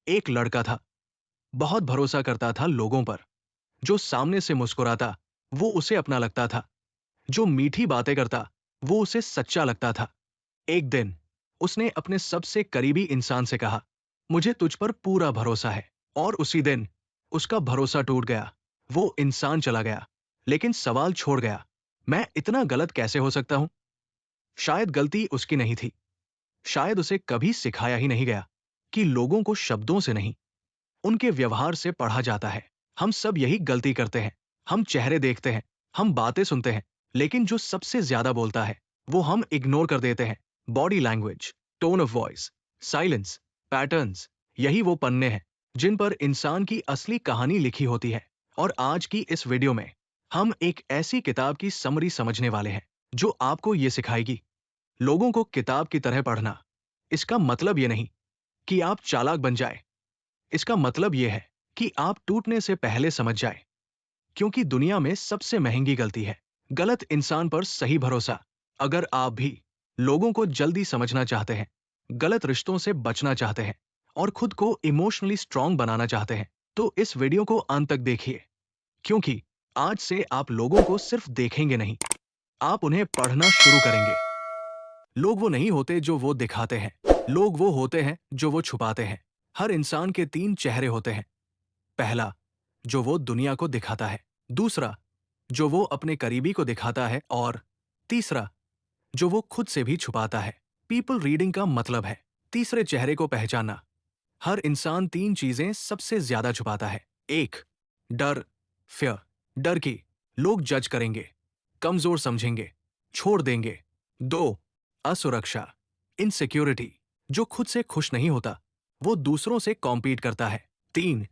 एक लड़का था, बहुत भरोसा करता था लोगों पर। जो सामने से मुस्कुराता, वो उसे अपना लगता था। जो मीठी बातें करता, वो उसे सच्चा लगता था। एक दिन उसने अपने सबसे करीबी इंसान से कहा, मुझे तुझ पर पूरा भरोसा है। और उसी दिन उसका भरोसा टूट गया। वो इंसान चला गया, लेकिन सवाल छोड़ गया, मैं इतना गलत कैसे हो सकता हूं? शायद गलती उसकी नहीं थी। शायद उसे कभी सिखाया ही नहीं गया कि लोगों को शब्दों से नहीं, उनके व्यवहार से पढ़ा जाता है। हम सब यही गलती करते हैं। हम चेहरे देखते हैं, हम बातें सुनते हैं, लेकिन जो सबसे ज्यादा बोलता है, वो हम इग्नोर कर देते हैं। Body language, tone of voice, silence, patterns, यही वो पन्ने हैं जिन पर इंसान की असली कहानी लिखी होती है। और आज की इस वीडियो में हम एक ऐसी किताब की समरी समझने वाले हैं जो आपको ये सिखाएगी, लोगों को किताब की तरह पढ़ना। इसका मतलब ये नहीं कि आप चालाक बन जाए। इसका मतलब यह है कि आप टूटने से पहले समझ जाए, क्योंकि दुनिया में सबसे महंगी गलती है गलत इंसान पर सही भरोसा। अगर आप भी लोगों को जल्दी समझना चाहते हैं, गलत रिश्तों से बचना चाहते हैं और खुद को इमोशनली स्ट्रांग बनाना चाहते हैं, तो इस वीडियो को अंत तक देखिए, क्योंकि आज से आप लोगों को सिर्फ देखेंगे नहीं, आप उन्हें पढ़ना शुरू करेंगे। लोग वो नहीं होते जो वो दिखाते हैं, लोग वो होते हैं जो वो छुपाते हैं। हर इंसान के तीन चेहरे होते हैं। पहला, जो वो दुनिया को दिखाता है। दूसरा, जो वो अपने करीबी को दिखाता है। और तीसरा, जो वो खुद से भी छुपाता है। पीपल रीडिंग का मतलब है तीसरे चेहरे को पहचानना। हर इंसान तीन चीजें सबसे ज्यादा छुपाता है। एक, डर, फियर, डर की लोग जज करेंगे, कमजोर समझेंगे, छोड़ देंगे। दो, असुरक्षा, इनसिक्योरिटी, जो खुद से खुश नहीं होता, वो दूसरों से कॉम्पीट करता है। तीन,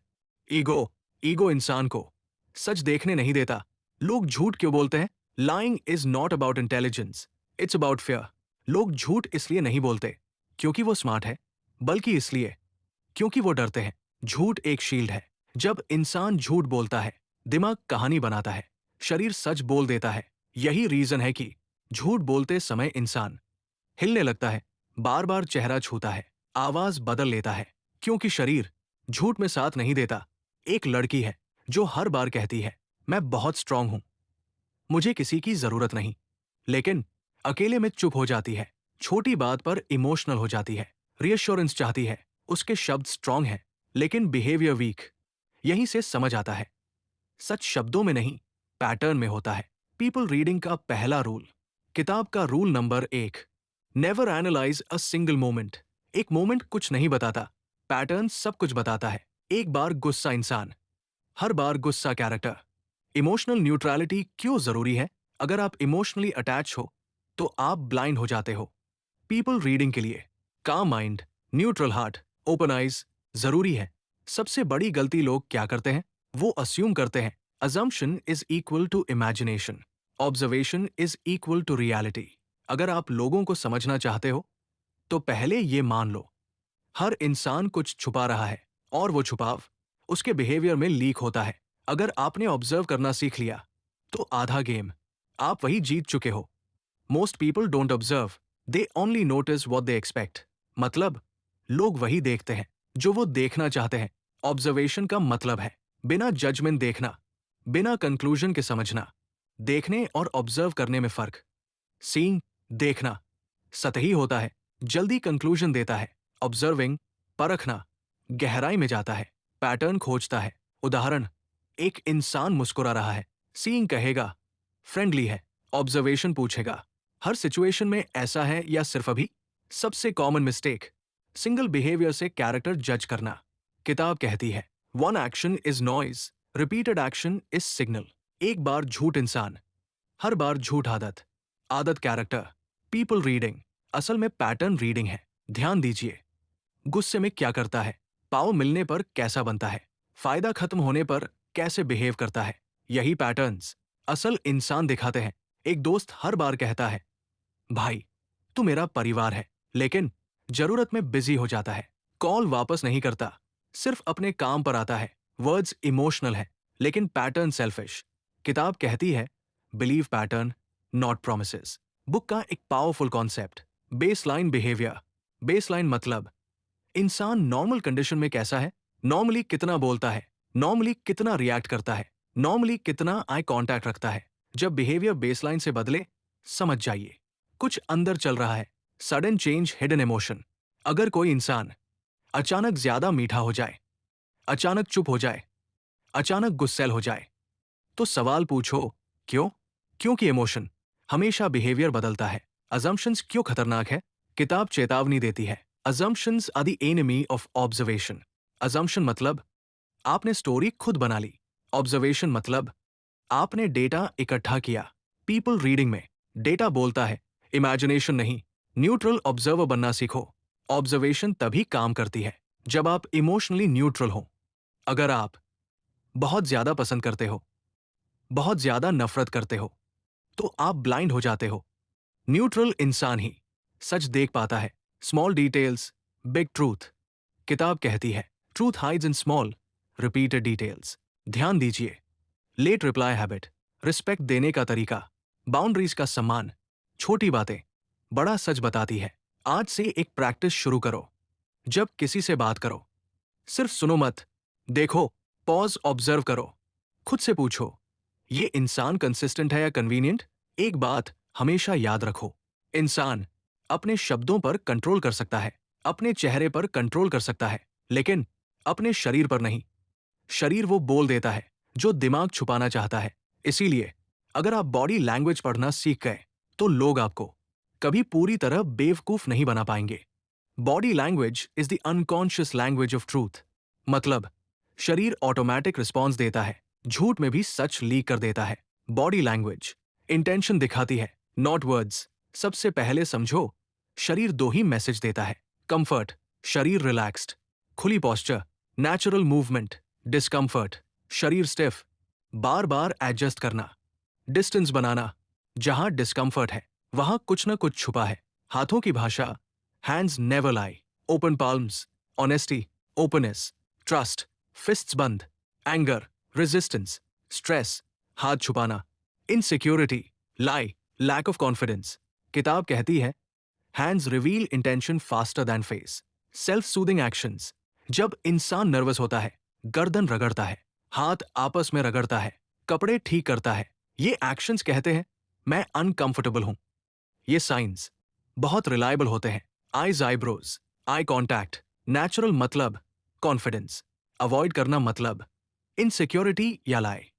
ईगो, ईगो इंसान को सच देखने नहीं देता। लोग झूठ क्यों बोलते हैं? Lying is not about intelligence, it's about fear. लोग झूठ इसलिए नहीं बोलते क्योंकि वो स्मार्ट है, बल्कि इसलिए क्योंकि वो डरते हैं। झूठ एक शील्ड है। जब इंसान झूठ बोलता है, दिमाग कहानी बनाता है, शरीर सच बोल देता है। यही रीजन है कि झूठ बोलते समय इंसान हिलने लगता है, बार बार चेहरा छूता है, आवाज बदल लेता है, क्योंकि शरीर झूठ में साथ नहीं देता। एक लड़की है जो हर बार कहती है, मैं बहुत स्ट्रांग हूं, मुझे किसी की जरूरत नहीं, लेकिन अकेले में चुप हो जाती है, छोटी बात पर इमोशनल हो जाती है, रीअश्योरेंस चाहती है। उसके शब्द स्ट्रांग हैं, लेकिन बिहेवियर वीक। यहीं से समझ आता है, सच शब्दों में नहीं, पैटर्न में होता है। पीपल रीडिंग का पहला रूल, किताब का rule number 1, never analyse a single moment. एक मोमेंट कुछ नहीं बताता, पैटर्न सब कुछ बताता है। एक बार गुस्सा इंसान, हर बार गुस्सा कैरेक्टर। इमोशनल न्यूट्रलिटी क्यों जरूरी है? अगर आप इमोशनली अटैच हो तो आप ब्लाइंड हो जाते हो। पीपल रीडिंग के लिए काम mind, neutral heart, open eyes जरूरी है। सबसे बड़ी गलती लोग क्या करते हैं? वो अस्यूम करते हैं। Assumption is equal to imagination, observation is equal to reality. अगर आप लोगों को समझना चाहते हो तो पहले ये मान लो, हर इंसान कुछ छुपा रहा है, और वो छुपाव उसके बिहेवियर में लीक होता है। अगर आपने ऑब्जर्व करना सीख लिया तो आधा गेम आप वही जीत चुके हो। Most people don't observe, they only notice what they expect. मतलब, लोग वही देखते हैं जो वो देखना चाहते हैं। ऑब्जर्वेशन का मतलब है बिना जजमेंट देखना, बिना कंक्लूजन के समझना। देखने और ऑब्जर्व करने में फर्क। सीइंग, देखना, सतही होता है, जल्दी कंक्लूजन देता है। ऑब्जर्विंग, परखना, गहराई में जाता है, पैटर्न खोजता है। उदाहरण, एक इंसान मुस्कुरा रहा है, सीइंग कहेगा फ्रेंडली है, ऑब्जर्वेशन पूछेगा हर सिचुएशन में ऐसा है या सिर्फ अभी? सबसे कॉमन मिस्टेक, सिंगल बिहेवियर से कैरेक्टर जज करना। किताब कहती है, one action is noise, repeated action is signal. एक बार झूठ इंसान, हर बार झूठ आदत, आदत कैरेक्टर। पीपल रीडिंग असल में पैटर्न रीडिंग है। ध्यान दीजिए, गुस्से में क्या करता है, पाव मिलने पर कैसा बनता है, फायदा खत्म होने पर कैसे बिहेव करता है। यही पैटर्न्स असल इंसान दिखाते हैं। एक दोस्त हर बार कहता है, भाई तू मेरा परिवार है, लेकिन जरूरत में बिजी हो जाता है, कॉल वापस नहीं करता, सिर्फ अपने काम पर आता है। वर्ड्स इमोशनल है, लेकिन पैटर्न सेल्फिश। किताब कहती है, believe pattern not promises. Book का एक powerful concept, baseline behaviour. Baseline मतलब इंसान नॉर्मल कंडीशन में कैसा है, नॉर्मली कितना बोलता है, नॉर्मली कितना रिएक्ट करता है, नॉर्मली कितना आई कांटेक्ट रखता है। जब बिहेवियर बेसलाइन से बदले, समझ जाइए कुछ अंदर चल रहा है। Sudden change, hidden emotion. अगर कोई इंसान अचानक ज्यादा मीठा हो जाए, अचानक चुप हो जाए, अचानक गुस्सैल हो जाए, तो सवाल पूछो क्यों? क्योंकि इमोशन हमेशा बिहेवियर बदलता है। अजम्पशंस क्यों खतरनाक है? किताब चेतावनी देती है, assumptions are the enemy of observation. Assumption मतलब आपने स्टोरी खुद बना ली। ऑब्जर्वेशन मतलब आपने डेटा इकट्ठा किया। पीपल रीडिंग में डेटा बोलता है, इमेजिनेशन नहीं। न्यूट्रल ऑब्जर्वर बनना सीखो। ऑब्जर्वेशन तभी काम करती है जब आप इमोशनली न्यूट्रल हो। अगर आप बहुत ज्यादा पसंद करते हो, बहुत ज्यादा नफरत करते हो, तो आप ब्लाइंड हो जाते हो। न्यूट्रल इंसान ही सच देख पाता है। Small details, big truth. किताब कहती है, truth hides in small repeated details. ध्यान दीजिए, लेट रिप्लाई हैबिट, रिस्पेक्ट देने का तरीका, बाउंड्रीज का सम्मान। छोटी बातें बड़ा सच बताती है। आज से एक प्रैक्टिस शुरू करो। जब किसी से बात करो, सिर्फ सुनो मत, देखो, पॉज, ऑब्जर्व करो। खुद से पूछो, ये इंसान कंसिस्टेंट है या कन्वीनियंट? एक बात हमेशा याद रखो, इंसान अपने शब्दों पर कंट्रोल कर सकता है, अपने चेहरे पर कंट्रोल कर सकता है, लेकिन अपने शरीर पर नहीं। शरीर वो बोल देता है जो दिमाग छुपाना चाहता है। इसीलिए अगर आप बॉडी लैंग्वेज पढ़ना सीख गए, तो लोग आपको कभी पूरी तरह बेवकूफ नहीं बना पाएंगे। Body language is the unconscious language of truth. मतलब शरीर ऑटोमेटिक रिस्पॉन्स देता है, झूठ में भी सच लीक कर देता है। बॉडी लैंग्वेज इंटेंशन दिखाती है, नॉट वर्ड्स। सबसे पहले समझो, शरीर दो ही मैसेज देता है। कंफर्ट, शरीर रिलैक्स्ड, खुली पोस्चर, नेचुरल मूवमेंट। डिस्कंफर्ट, शरीर स्टिफ, बार बार एडजस्ट करना। डिस्टेंस बनाना, जहां डिस्कंफर्ट है वहां कुछ ना कुछ छुपा है। हाथों की भाषा, hands never lie, open palms, honesty, openness, trust, fists बंद, एंगर, रेजिस्टेंस, स्ट्रेस, हाथ छुपाना, insecurity, lie, lack of confidence. किताब कहती है, hands reveal intention faster than face. Self soothing actions, जब इंसान नर्वस होता है, गर्दन रगड़ता है, हाथ आपस में रगड़ता है, कपड़े ठीक करता है, ये एक्शंस कहते हैं मैं अनकंफर्टेबल हूं। ये साइंस बहुत रिलायबल होते हैं। Eyes, eyebrows, eye contact, natural मतलब कॉन्फिडेंस, अवॉइड करना मतलब इनसिक्योरिटी या लाई,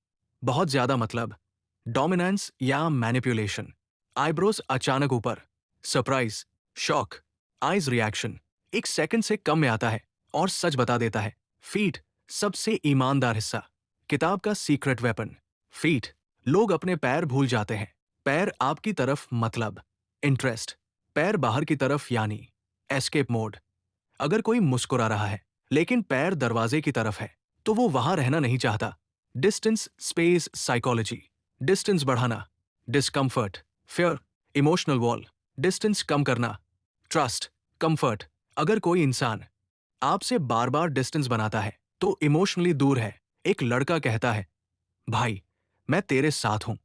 बहुत ज्यादा मतलब डोमिनेंस या मैनिपुलेशन। आईब्रोज अचानक ऊपर, सरप्राइज, शॉक। आईज रिएक्शन एक सेकंड से कम में आता है और सच बता देता है। फीट सबसे ईमानदार हिस्सा, किताब का सीक्रेट वेपन। फीट, लोग अपने पैर भूल जाते हैं। पैर आपकी तरफ मतलब इंटरेस्ट, पैर बाहर की तरफ यानी एस्केप मोड। अगर कोई मुस्कुरा रहा है लेकिन पैर दरवाजे की तरफ है, तो वो वहां रहना नहीं चाहता। Distance, space, psychology. डिस्टेंस बढ़ाना, discomfort, fear, emotional wall. Distance कम करना, ट्रस्ट, कंफर्ट। अगर कोई इंसान आपसे बार बार डिस्टेंस बनाता है, तो इमोशनली दूर है। एक लड़का कहता है, भाई मैं तेरे साथ हूं,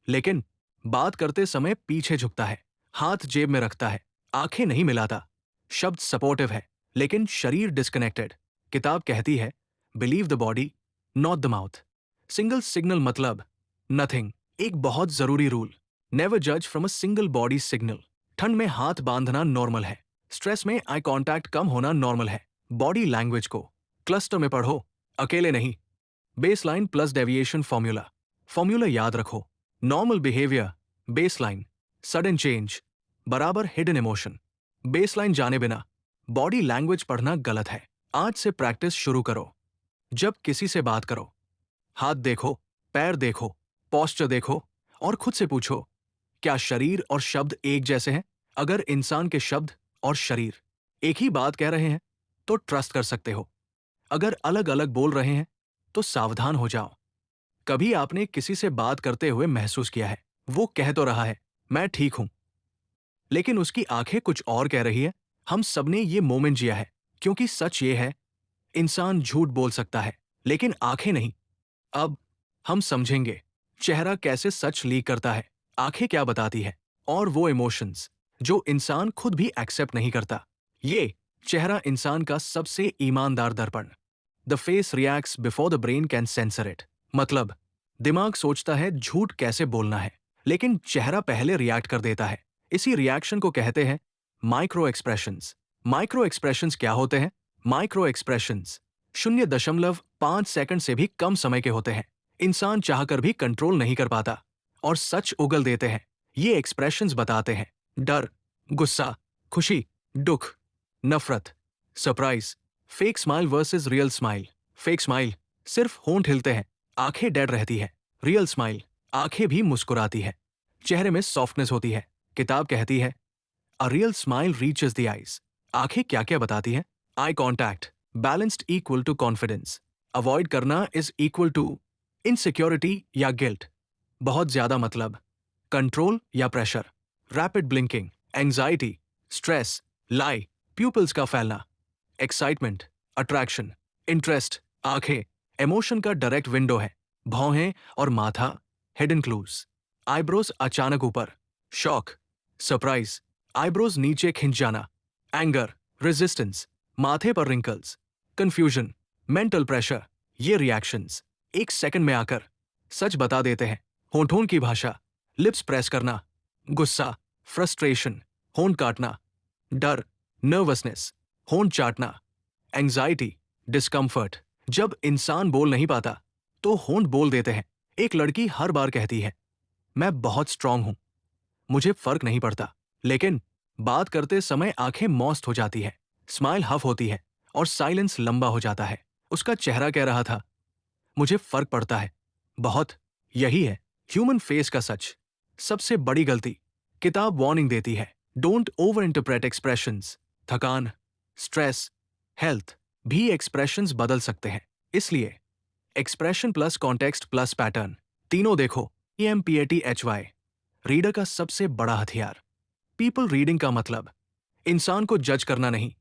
लेकिन बात करते समय पीछे झुकता है, हाथ जेब में रखता है, आंखें नहीं मिलाता। शब्द सपोर्टिव है, लेकिन शरीर डिस्कनेक्टेड। किताब कहती है, believe the body not the mouth. Single signal मतलब नथिंग। एक बहुत जरूरी रूल, नेवर जज from a single body signal. ठंड में हाथ बांधना नॉर्मल है, स्ट्रेस में आई कांटेक्ट कम होना नॉर्मल है। बॉडी लैंग्वेज को क्लस्टर में पढ़ो, अकेले नहीं। Baseline plus deviation formula. Formula याद रखो, normal behaviour baseline, sudden change बराबर हिडन इमोशन। बेसलाइन जाने बिना बॉडी लैंग्वेज पढ़ना गलत है। आज से प्रैक्टिस शुरू करो। जब किसी से बात करो, हाथ देखो, पैर देखो, पोस्चर देखो और खुद से पूछो, क्या शरीर और शब्द एक जैसे हैं? अगर इंसान के शब्द और शरीर एक ही बात कह रहे हैं, तो ट्रस्ट कर सकते हो। अगर अलग अलग बोल रहे हैं, तो सावधान हो जाओ। कभी आपने किसी से बात करते हुए महसूस किया है, वो कह तो रहा है मैं ठीक हूं, लेकिन उसकी आंखें कुछ और कह रही है? हम सबने ये मोमेंट जिया है, क्योंकि सच ये है, इंसान झूठ बोल सकता है, लेकिन आंखें नहीं। अब हम समझेंगे चेहरा कैसे सच लीक करता है, आंखें क्या बताती है, और वो इमोशंस जो इंसान खुद भी एक्सेप्ट नहीं करता। ये चेहरा इंसान का सबसे ईमानदार दर्पण। The face reacts before the brain can sensor it. मतलब दिमाग सोचता है झूठ कैसे बोलना है, लेकिन चेहरा पहले रिएक्ट कर देता है। इसी रिएक्शन को कहते हैं माइक्रो एक्सप्रेशंस। माइक्रो एक्सप्रेशंस क्या होते हैं? माइक्रो एक्सप्रेशंस 0.5 सेकंड से भी कम समय के होते हैं। इंसान चाहकर भी कंट्रोल नहीं कर पाता और सच उगल देते हैं। ये एक्सप्रेशंस बताते हैं डर, गुस्सा, खुशी, दुख, नफरत, surprise. Fake smile versus real smile. Fake smile सिर्फ होंठ हिलते हैं, आंखें डेड रहती है। रियल स्माइल आंखें भी मुस्कुराती है, चेहरे में सॉफ्टनेस होती है। किताब कहती है a real smile reaches the eyes. आंखें क्या क्या बताती हैं? Eye contact balanced equal to confidence. Avoid करना इज इक्वल टू इनसिक्योरिटी या गिल्ट। बहुत ज्यादा मतलब कंट्रोल या pressure. Rapid blinking anxiety, stress, lie, pupils का फैलना। Excitement, attraction, interest. आंखें इमोशन का डायरेक्ट विंडो है। भौहें और माथा हिडन क्लूज। आईब्रोज अचानक ऊपर, शॉक, सरप्राइज। आईब्रोज नीचे खिंच जाना। एंगर, रेजिस्टेंस, माथे पर रिंकल्स, कंफ्यूजन, मेंटल प्रेशर। ये रिएक्शंस 1 सेकंड में आकर सच बता देते हैं। होंठों की भाषा, लिप्स प्रेस करना, गुस्सा, फ्रस्ट्रेशन, होंठ काटना, डर, नर्वसनेस, होंठ चाटना, एंजाइटी, डिस्कम्फर्ट। जब इंसान बोल नहीं पाता तो होंठ बोल देते हैं। एक लड़की हर बार कहती है मैं बहुत स्ट्रांग हूं, मुझे फर्क नहीं पड़ता, लेकिन बात करते समय आंखें मौस्त हो जाती है, स्माइल हफ होती है और साइलेंस लंबा हो जाता है। उसका चेहरा कह रहा था मुझे फर्क पड़ता है बहुत। यही है ह्यूमन फेस का सच। सबसे बड़ी गलती किताब वार्निंग देती है डोंट ओवर इंटरप्रेट एक्सप्रेशंस। थकान, स्ट्रेस, हेल्थ भी एक्सप्रेशंस बदल सकते हैं। इसलिए expression plus context plus pattern तीनों देखो। EMPATHY रीडर का सबसे बड़ा हथियार। पीपल रीडिंग का मतलब इंसान को जज करना नहीं,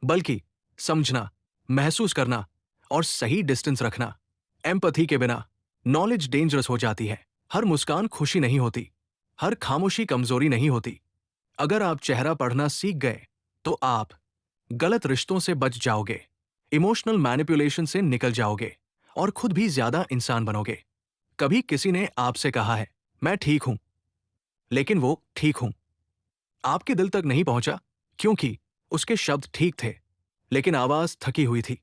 बल्कि समझना, महसूस करना और सही डिस्टेंस रखना। एम्पैथी के बिना नॉलेज डेंजरस हो जाती है। हर मुस्कान खुशी नहीं होती, हर खामोशी कमजोरी नहीं होती। अगर आप चेहरा पढ़ना सीख गए तो आप गलत रिश्तों से बच जाओगे, इमोशनल मैनिपुलेशन से निकल जाओगे और खुद भी ज्यादा इंसान बनोगे। कभी किसी ने आपसे कहा है मैं ठीक हूं, लेकिन वो ठीक हूं आपके दिल तक नहीं पहुंचा क्योंकि उसके शब्द ठीक थे, लेकिन आवाज थकी हुई थी।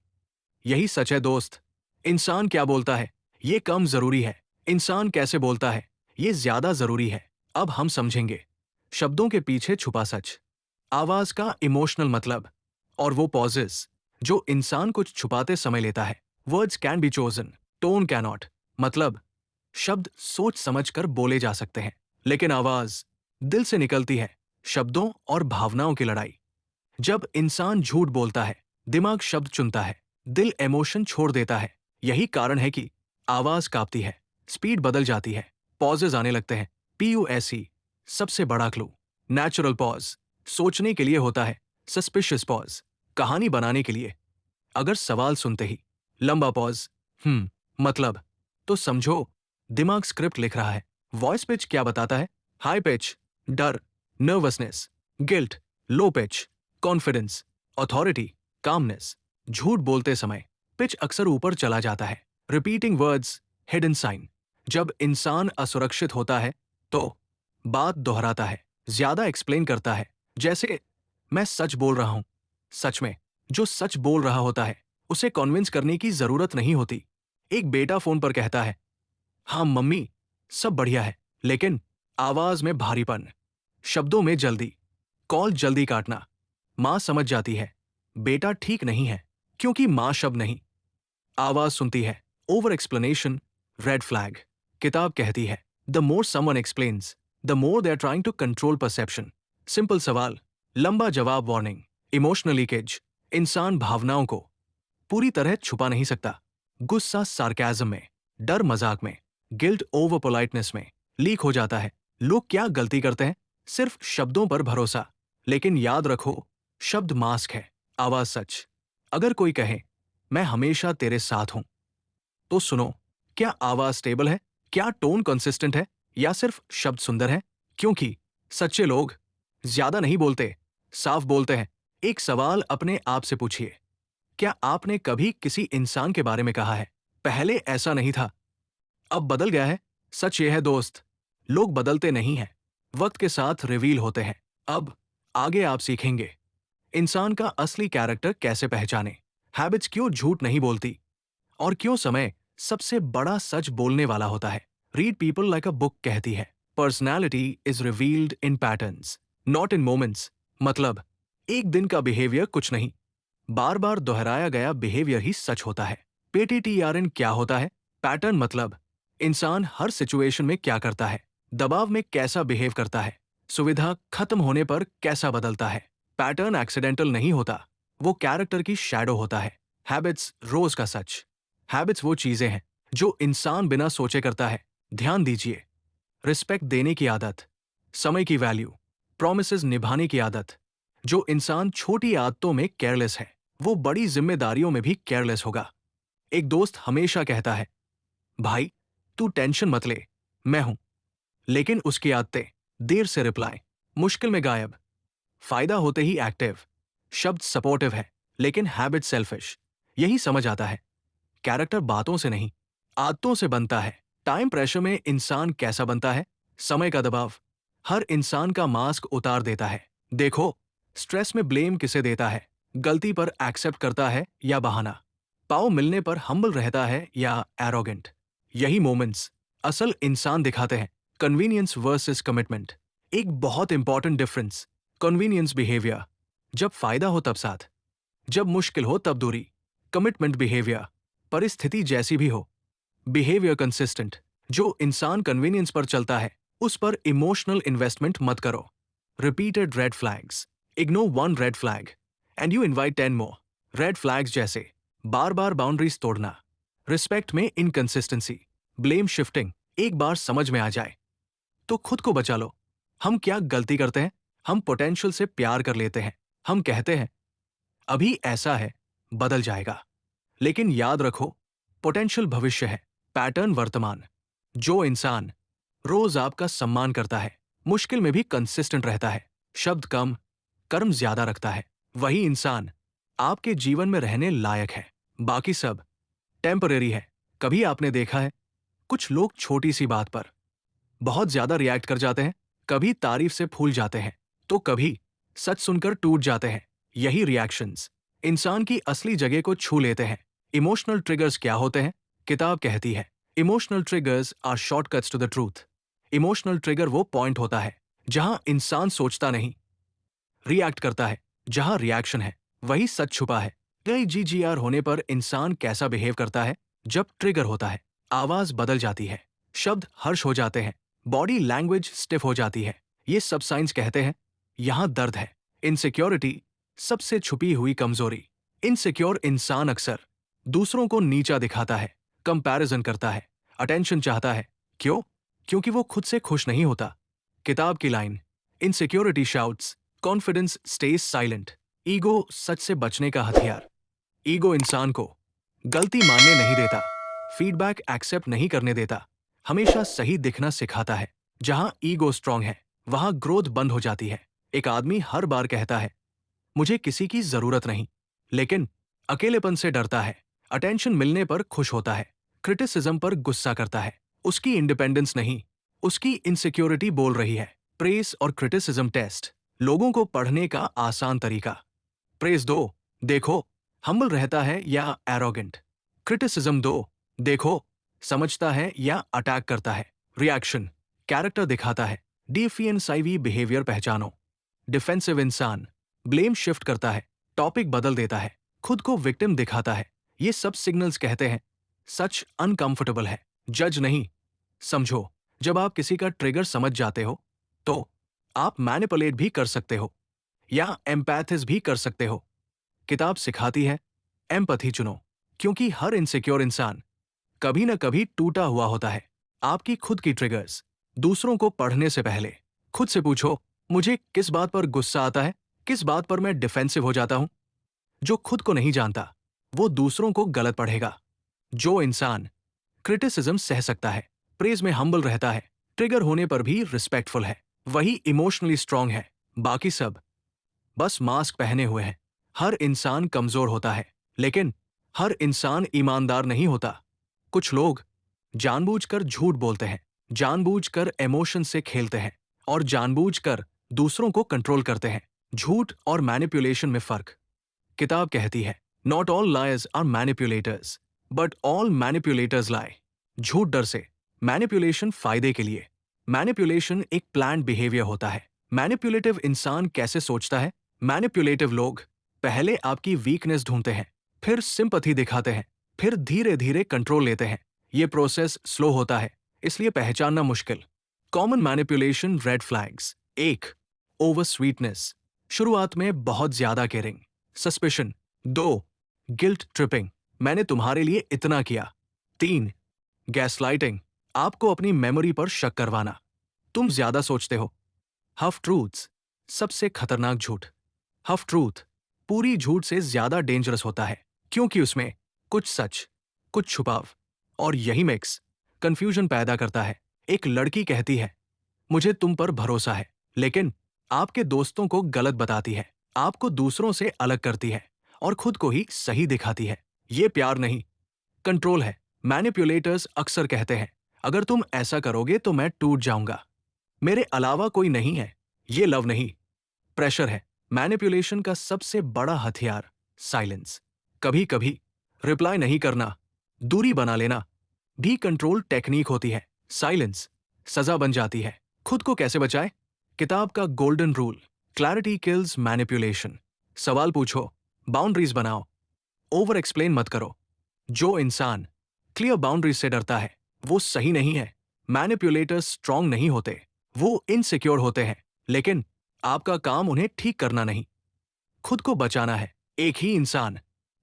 यही सच है दोस्त। इंसान क्या बोलता है ये कम जरूरी है, इंसान कैसे बोलता है ये ज्यादा जरूरी है। अब हम समझेंगे शब्दों के पीछे छुपा सच, आवाज का इमोशनल मतलब और वो पॉजेस जो इंसान कुछ छुपाते समय लेता है। Words can be chosen, tone cannot. मतलब शब्द सोच समझकर बोले जा सकते हैं, लेकिन आवाज दिल से निकलती है। शब्दों और भावनाओं की लड़ाई। जब इंसान झूठ बोलता है दिमाग शब्द चुनता है, दिल इमोशन छोड़ देता है। यही कारण है कि आवाज कांपती है, स्पीड बदल जाती है, पॉजेज आने लगते हैं। PUSE सबसे बड़ा क्लू। नेचुरल पॉज सोचने के लिए होता है, सस्पिशियस पॉज कहानी बनाने के लिए। अगर सवाल सुनते ही लंबा पॉज मतलब, तो समझो दिमाग स्क्रिप्ट लिख रहा है। वॉइस पिच क्या बताता है? हाई पिच डर, nervousness, guilt, low pitch confidence, authority, calmness. झूठ बोलते समय पिच अक्सर ऊपर चला जाता है। Repeating words hidden sign. जब इंसान असुरक्षित होता है तो बात दोहराता है, ज्यादा एक्सप्लेन करता है, जैसे मैं सच बोल रहा हूं। सच में जो सच बोल रहा होता है उसे कन्विंस करने की जरूरत नहीं होती। एक बेटा फोन पर कहता है हाँ मम्मी सब बढ़िया है, लेकिन आवाज में भारीपन, शब्दों में जल्दी। कॉल जल्दी काटना। मां समझ जाती है बेटा ठीक नहीं है, क्योंकि मां शब्द नहीं आवाज सुनती है। Over explanation red flag. किताब कहती है the more someone explains the more they are trying to control perception. Simple सवाल, लंबा जवाब वार्निंग। इमोशनल लीकेज इंसान भावनाओं को पूरी तरह छुपा नहीं सकता। गुस्सा सार्केज्म में, डर मजाक में, गिल्ट ओवर पोलाइटनेस में लीक हो जाता है। लोग क्या गलती करते हैं? सिर्फ शब्दों पर भरोसा। लेकिन याद रखो शब्द मास्क है, आवाज सच। अगर कोई कहे मैं हमेशा तेरे साथ हूं, तो सुनो क्या आवाज स्टेबल है, क्या टोन कंसिस्टेंट है, या सिर्फ शब्द सुंदर है? क्योंकि सच्चे लोग ज्यादा नहीं बोलते, साफ बोलते हैं। एक सवाल अपने आप से पूछिए, क्या आपने कभी किसी इंसान के बारे में कहा है, पहले ऐसा नहीं था, अब बदल गया है? सच ये है दोस्त, लोग बदलते नहीं हैं, वक्त के साथ रिवील होते हैं। अब आगे आप सीखेंगे इंसान का असली कैरेक्टर कैसे पहचाने, हैबिट्स क्यों झूठ नहीं बोलती, और क्यों समय सबसे बड़ा सच बोलने वाला होता है। Read people like a book कहती है, personality is revealed in patterns, not in moments. मतलब एक दिन का बिहेवियर कुछ नहीं, बार बार दोहराया गया बिहेवियर ही सच होता है। PTTRN क्या होता है? पैटर्न मतलब इंसान हर सिचुएशन में क्या करता है, दबाव में कैसा बिहेव करता है, सुविधा खत्म होने पर कैसा बदलता है। पैटर्न एक्सीडेंटल नहीं होता, वो कैरेक्टर की शैडो होता है। हैबिट्स रोज का सच। हैबिट्स वो चीजें हैं जो इंसान बिना सोचे करता है। ध्यान दीजिए, रिस्पेक्ट देने की आदत, समय की वैल्यू, प्रॉमिसेस निभाने की आदत। जो इंसान छोटी आदतों में केयरलेस है, वो बड़ी जिम्मेदारियों में भी केयरलेस होगा। एक दोस्त हमेशा कहता है, भाई तू टेंशन मत ले, मैं हूं। लेकिन उसकी आदतें, देर से रिप्लाई, मुश्किल में गायब, फायदा होते ही एक्टिव। शब्द सपोर्टिव है, लेकिन हैबिट सेल्फिश। यही समझ आता है, कैरेक्टर बातों से नहीं, आदतों से बनता है। टाइम प्रेशर में इंसान कैसा बनता है? समय का दबाव हर इंसान का मास्क उतार देता है। देखो, स्ट्रेस में ब्लेम किसे देता है, गलती पर एक्सेप्ट करता है या बहाना, पाव मिलने पर हम्बल रहता है या एरोगेंट। यही मोमेंट्स असल इंसान दिखाते हैं। कन्वीनियंस वर्सेस कमिटमेंट, एक बहुत इंपॉर्टेंट डिफरेंस। कन्वीनियंस बिहेवियर, जब फायदा हो तब साथ, जब मुश्किल हो तब दूरी। कमिटमेंट बिहेवियर, परिस्थिति जैसी भी हो। बिहेवियर कंसिस्टेंट, जो इंसान कन्वीनियंस पर चलता है उस पर इमोशनल इन्वेस्टमेंट मत करो। Repeated red flags, ignore one red flag and you invite 10 more red flags. जैसे बार बार बाउंड्रीज तोड़ना, रिस्पेक्ट में इनकंसिस्टेंसी, ब्लेम शिफ्टिंग। एक बार समझ में आ जाए तो खुद को बचा लो। हम क्या गलती करते हैं? हम पोटेंशियल से प्यार कर लेते हैं। हम कहते हैं अभी ऐसा है, बदल जाएगा। लेकिन याद रखो, पोटेंशियल भविष्य है, पैटर्न वर्तमान। जो इंसान रोज आपका सम्मान करता है, मुश्किल में भी कंसिस्टेंट रहता है, शब्द कम, कर्म ज्यादा रखता है, वही इंसान आपके जीवन में रहने लायक है। बाकी सब टेम्परेरी है। कभी आपने देखा है, कुछ लोग छोटी सी बात पर बहुत ज्यादा रिएक्ट कर जाते हैं, कभी तारीफ से फूल जाते हैं, तो कभी सच सुनकर टूट जाते हैं। यही रिएक्शंस इंसान की असली जगह को छू लेते हैं। इमोशनल ट्रिगर्स क्या होते हैं? किताब कहती है, emotional triggers are shortcuts to the truth. Emotional trigger वो पॉइंट होता है जहां इंसान सोचता नहीं, रिएक्ट करता है। जहां रिएक्शन है, वही सच छुपा है। कई GGR होने पर इंसान कैसा बिहेव करता है? जब ट्रिगर होता है, आवाज बदल जाती है, शब्द हर्ष हो जाते हैं, बॉडी लैंग्वेज स्टिफ हो जाती है। ये सब साइंस कहते हैं यहां दर्द है। इनसिक्योरिटी, सबसे छुपी हुई कमजोरी। इनसिक्योर इंसान अक्सर दूसरों को नीचा दिखाता है, कंपैरिजन करता है, अटेंशन चाहता है। क्यों? क्योंकि वो खुद से खुश नहीं होता। किताब की line, insecurity shouts, confidence stays silent. Ego सच से बचने का हथियार। ईगो इंसान को गलती मानने नहीं देता, फीडबैक एक्सेप्ट नहीं करने देता, हमेशा सही दिखना सिखाता है। जहां ईगो स्ट्रांग है, वहां ग्रोथ बंद हो जाती है। एक आदमी हर बार कहता है मुझे किसी की जरूरत नहीं, लेकिन अकेलेपन से डरता है, अटेंशन मिलने पर खुश होता है, क्रिटिसिज्म पर गुस्सा करता है। उसकी इंडिपेंडेंस नहीं, उसकी इनसिक्योरिटी बोल रही है। प्रेस और क्रिटिसिज्म टेस्ट, लोगों को पढ़ने का आसान तरीका। प्रेस दो, देखो हम्बल रहता है या एरोगेंट। क्रिटिसिज्म दो, देखो समझता है या अटैक करता है। रिएक्शन, कैरेक्टर दिखाता है। डिफेंसिव बिहेवियर पहचानो। डिफेंसिव इंसान ब्लेम शिफ्ट करता है, टॉपिक बदल देता है, खुद को विक्टिम दिखाता है। ये सब सिग्नल्स कहते हैं सच अनकंफर्टेबल है। जज नहीं, समझो। जब आप किसी का ट्रिगर समझ जाते हो तो आप मैनिपुलेट भी कर सकते हो या एम्पैथिस भी कर सकते हो। किताब सिखाती है एम्पैथी चुनो, क्योंकि हर इनसिक्योर इंसान कभी न कभी टूटा हुआ होता है। आपकी खुद की ट्रिगर्स, दूसरों को पढ़ने से पहले खुद से पूछो, मुझे किस बात पर गुस्सा आता है, किस बात पर मैं डिफेंसिव हो जाता हूं। जो खुद को नहीं जानता, वो दूसरों को गलत पढ़ेगा। जो इंसान क्रिटिसिज्म सह सकता है, प्रेज में हम्बल रहता है, ट्रिगर होने पर भी रिस्पेक्टफुल है, वही इमोशनली स्ट्रांग है। बाकी सब बस मास्क पहने हुए हैं। हर इंसान कमजोर होता है, लेकिन हर इंसान ईमानदार नहीं होता। कुछ लोग जानबूझकर झूठ बोलते हैं, जानबूझकर इमोशन से खेलते हैं और जानबूझकर दूसरों को कंट्रोल करते हैं। झूठ और मैनिपुलेशन में फर्क। किताब कहती है, not all liars are manipulators, but all manipulators lie. झूठ डर से, मैनिपुलेशन फायदे के लिए। मैनिपुलेशन एक प्लान्ड बिहेवियर होता है। मैनिपुलेटिव इंसान कैसे सोचता है? मैनिपुलेटिव लोग पहले आपकी वीकनेस ढूंढते हैं, फिर सिंपैथी दिखाते हैं, फिर धीरे धीरे कंट्रोल लेते हैं। ये प्रोसेस स्लो होता है, इसलिए पहचानना मुश्किल। Common manipulation red flags. 1. Over sweetness, शुरुआत में बहुत ज्यादा केयरिंग। सस्पिशन। 2. गिल्ट ट्रिपिंग, मैंने तुम्हारे लिए इतना किया। 3. गैसलाइटिंग, आपको अपनी मेमोरी पर शक करवाना, तुम ज्यादा सोचते हो। हाफ ट्रूथ्स, सबसे खतरनाक झूठ। हाफ ट्रूथ पूरी झूठ से ज्यादा डेंजरस होता है, क्योंकि उसमें कुछ सच, कुछ छुपाव, और यही मिक्स कंफ्यूजन पैदा करता है। एक लड़की कहती है, मुझे तुम पर भरोसा है, लेकिन आपके दोस्तों को गलत बताती है, आपको दूसरों से अलग करती है और खुद को ही सही दिखाती है। ये प्यार नहीं, कंट्रोल है। मैनिपुलेटर्स अक्सर कहते हैं, अगर तुम ऐसा करोगे तो मैं टूट जाऊंगा, मेरे अलावा कोई नहीं है। ये लव नहीं, प्रेशर है। मैनिपुलेशन का सबसे बड़ा हथियार साइलेंस। कभी कभी रिप्लाई नहीं करना, दूरी बना लेना भी कंट्रोल टेक्निक होती है। साइलेंस सजा बन जाती है। खुद को कैसे बचाए? किताब का golden rule, clarity kills manipulation. सवाल पूछो, बाउंड्रीज बनाओ, ओवर एक्सप्लेन मत करो। जो इंसान क्लियर बाउंड्रीज से डरता है, वो सही नहीं है। मैनिपुलेटर्स स्ट्रांग नहीं होते, वो इनसिक्योर होते हैं, लेकिन आपका काम उन्हें ठीक करना नहीं, खुद को बचाना है। एक ही इंसान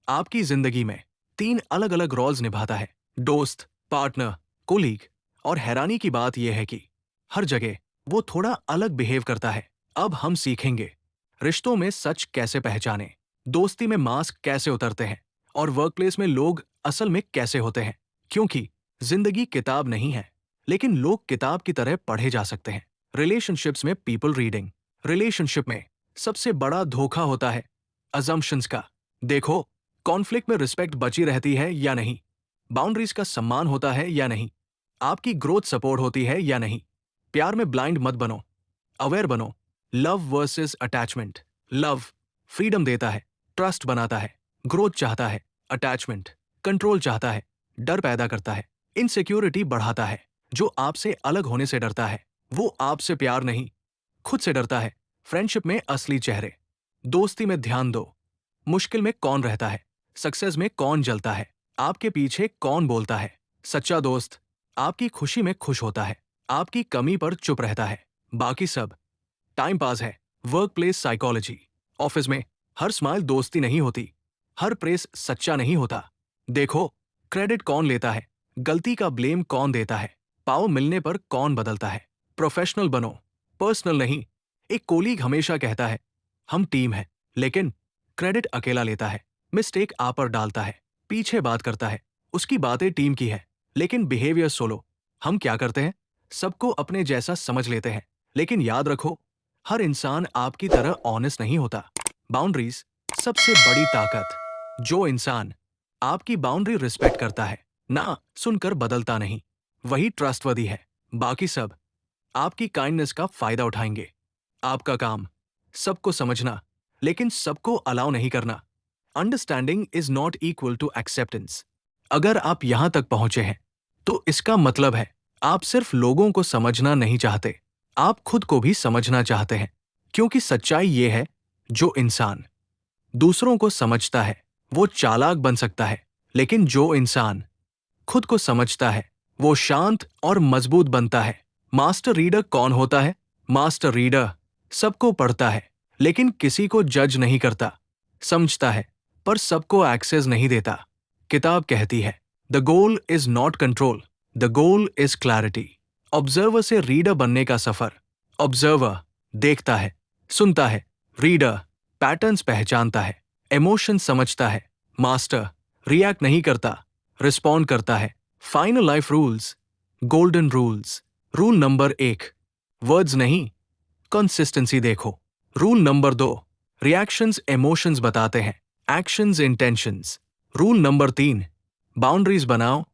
आपकी जिंदगी में 3 अलग अलग रोल्स निभाता है, दोस्त, पार्टनर, कोलीग, और हैरानी की बात यह है कि हर जगह वो थोड़ा अलग बिहेव करता है। अब हम सीखेंगे रिश्तों में सच कैसे पहचाने, दोस्ती में मास्क कैसे उतरते हैं, और वर्कप्लेस में लोग असल में कैसे होते हैं। क्योंकि जिंदगी किताब नहीं है, लेकिन लोग किताब की तरह पढ़े जा सकते हैं। रिलेशनशिप्स में पीपल रीडिंग। रिलेशनशिप में सबसे बड़ा धोखा होता है अजम्पशंस का। देखो, कॉन्फ्लिक्ट में रिस्पेक्ट बची रहती है या नहीं, बाउंड्रीज का सम्मान होता है या नहीं, आपकी ग्रोथ सपोर्ट होती है या नहीं। प्यार में ब्लाइंड मत बनो, अवेयर बनो। Love versus attachment. Love freedom देता है, ट्रस्ट बनाता है, ग्रोथ चाहता है। अटैचमेंट कंट्रोल चाहता है, डर पैदा करता है, इनसिक्योरिटी बढ़ाता है। जो आपसे अलग होने से डरता है, वो आपसे प्यार नहीं, खुद से डरता है। फ्रेंडशिप में असली चेहरे। दोस्ती में ध्यान दो, मुश्किल में कौन रहता है, सक्सेस में कौन जलता है, आपके पीछे कौन बोलता है। सच्चा दोस्त आपकी खुशी में खुश होता है, आपकी कमी पर चुप रहता है, बाकी सब टाइम पास है। Work place psychology. ऑफिस में हर स्माइल दोस्ती नहीं होती, हर प्रेस सच्चा नहीं होता। देखो, क्रेडिट कौन लेता है, गलती का ब्लेम कौन देता है, पावर मिलने पर कौन बदलता है। प्रोफेशनल बनो, पर्सनल नहीं। एक कोलीग हमेशा कहता है, हम टीम है, लेकिन क्रेडिट अकेला लेता है, मिस्टेक आप पर डालता है, पीछे बात करता है। उसकी बातें टीम की है, लेकिन बिहेवियर सोलो। हम क्या करते हैं, सबको अपने जैसा समझ लेते हैं, लेकिन याद रखो, हर इंसान आपकी तरह ऑनेस्ट नहीं होता। बाउंड्रीज सबसे बड़ी ताकत। जो इंसान आपकी बाउंड्री रिस्पेक्ट करता है, ना सुनकर बदलता नहीं, वही ट्रस्टवर्दी है। बाकी सब आपकी काइंडनेस का फायदा उठाएंगे। आपका काम सबको समझना, लेकिन सबको अलाउ नहीं करना। Understanding is not equal to acceptance. अगर आप यहां तक पहुंचे हैं, तो इसका मतलब है आप सिर्फ लोगों को समझना नहीं चाहते, आप खुद को भी समझना चाहते हैं। क्योंकि सच्चाई ये है, जो इंसान दूसरों को समझता है, वो चालाक बन सकता है, लेकिन जो इंसान खुद को समझता है, वो शांत और मजबूत बनता है। मास्टर रीडर कौन होता है? मास्टर रीडर सबको पढ़ता है, लेकिन किसी को जज नहीं करता, समझता है, पर सबको एक्सेस नहीं देता। किताब कहती है, the goal is not control, the goal is clarity. Observer से रीडर बनने का सफर। ऑब्जर्वर देखता है, सुनता है, रीडर पैटर्न्स पहचानता है, इमोशन समझता है। मास्टर रिएक्ट नहीं करता, रिस्पॉन्ड करता है। Final life rules, golden rules. Rule number 1, words नहीं, कंसिस्टेंसी देखो। रूल नंबर 2, रिएक्शंस इमोशंस बताते हैं, actions intentions. Rule number 3, boundaries बनाओ,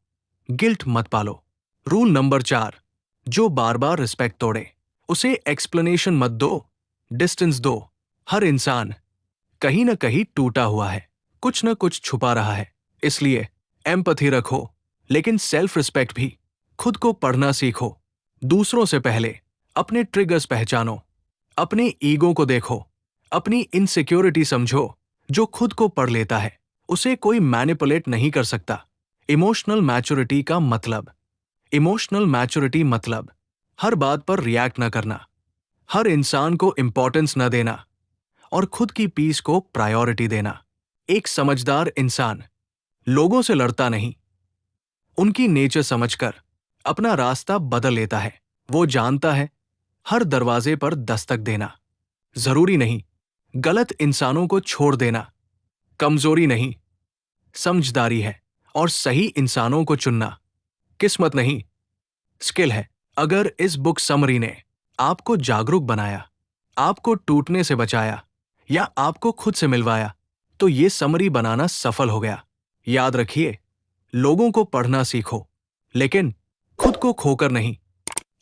गिल्ट मत पालो। रूल नंबर 4, जो बार बार रिस्पेक्ट तोड़े उसे एक्सप्लेनेशन मत दो, डिस्टेंस दो। हर इंसान कहीं ना कहीं टूटा हुआ है, कुछ न कुछ छुपा रहा है, इसलिए एम्पैथी रखो, लेकिन सेल्फ रिस्पेक्ट भी। खुद को पढ़ना सीखो, दूसरों से पहले अपने ट्रिगर्स पहचानो, अपने ईगो को देखो, अपनी इनसिक्योरिटी समझो। जो खुद को पढ़ लेता है उसे कोई मैनिपुलेट नहीं कर सकता। इमोशनल मैच्योरिटी मतलब हर बात पर रिएक्ट न करना, हर इंसान को इंपॉर्टेंस न देना और खुद की पीस को प्रायोरिटी देना। एक समझदार इंसान लोगों से लड़ता नहीं, उनकी नेचर समझकर अपना रास्ता बदल लेता है। वो जानता है हर दरवाजे पर दस्तक देना जरूरी नहीं, गलत इंसानों को छोड़ देना कमजोरी नहीं, समझदारी है, और सही इंसानों को चुनना किस्मत नहीं, स्किल है। अगर इस बुक समरी ने आपको जागरूक बनाया, आपको टूटने से बचाया या आपको खुद से मिलवाया, तो ये समरी बनाना सफल हो गया। याद रखिए, लोगों को पढ़ना सीखो, लेकिन खुद को खोकर नहीं।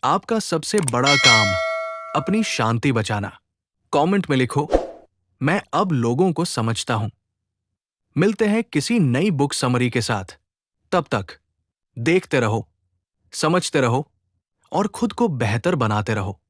आपका सबसे बड़ा काम अपनी शांति बचाना। कमेंट में लिखो, मैं अब लोगों को समझता हूं। मिलते हैं किसी नई बुक समरी के साथ। तब तक देखते रहो, समझते रहो और खुद को बेहतर बनाते रहो।